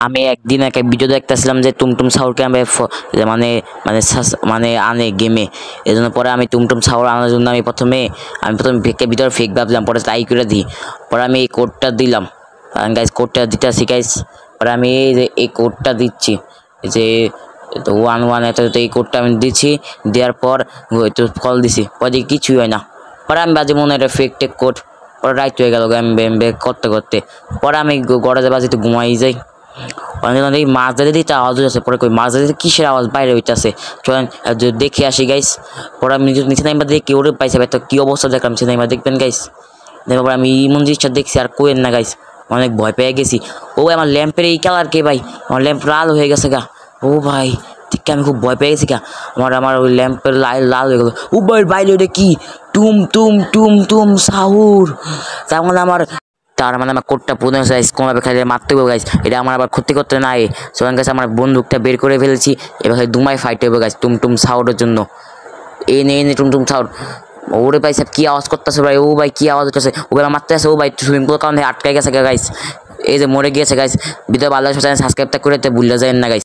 আমি একদিন একটা ভিডিও দেখতেছিলাম যে টুমটুম সাউরকে আমি মানে মানে মানে আনে গেমে, এই জন্য পরে আমি টুমটুম সাউর আনার জন্য আমি প্রথমে ভিতরে ফেক ভাবলাম, পরে ট্রাই করে দিই। পরে আমি এই কোডটা দিলাম গাইস, কোডটা দিতে আসি গাইস। পরে আমি এই যে এই কোডটা দিচ্ছি, যে 11 এত এই কোডটা আমি দিচ্ছি, দেওয়ার পর তো কল দিছি, পরে কিছুই হয় না। পরে আমি বাজে মনে একটা ফেক টেক কোড, পরে রাইট হয়ে গেল গেম করতে করতে। পরে আমি গড়ে বাজে তো ঘুমাই যাই। অনেক মাছ ধরে দিতে আওয়াজ হচ্ছে, পরে কই মাছ ধরে কিসের আওয়াজ বাইরে হইতেছে, চলেন দেখে আসি গাইস। পরে আমি নিচে নাইমা দেখি ওরে পাইছে ভাই, তো কি অবস্থা দেখলাম নিচে নাইমা দেখবেন গাইস। তারপর আমি এমন জিনিসটা দেখছি আর কোয়েন না গাইস, অনেক ভয় পেয়ে গেছি। ও আমার ল্যাম্পের এই কালার কে ভাই, আমার ল্যাম্প লাল হয়ে গেছে গা। ও ভাই ঠিক আমি খুব ভয় পেয়ে গেছি গা, আমার ওই ল্যাম্পের লাল হয়ে গেল। ও ভাই বাইরে ওটা কি, টুম টুম টুম টুম সাহুর। তার মানে আমার কোডটা পুরো গাইস, কোনোভাবে খাইলে মারতে হবে গাইস, এটা আমার আবার ক্ষতি করতে নাই। সোহান গাছ আমার বন্দুকটা বের করে ফেলেছি, এবার দুমায় ফাইট হবে গাইস টুমটুম সাউরের জন্য। এনে টুমটুম সাউর ওরে ভাই সাহেব কি আওয়াজ করতেছে ভাই, ও ভাই কি আওয়াজ হচ্ছে, ও ভাই মারতে আছে, ও ভাই সুইমিং পুলের কারণে আটকে গেছে গাইস, এই যে মরে গিয়েছে গাইস। ভিডিও ভালো সাবস্ক্রাইব করে ভুলে যায় না গাইস।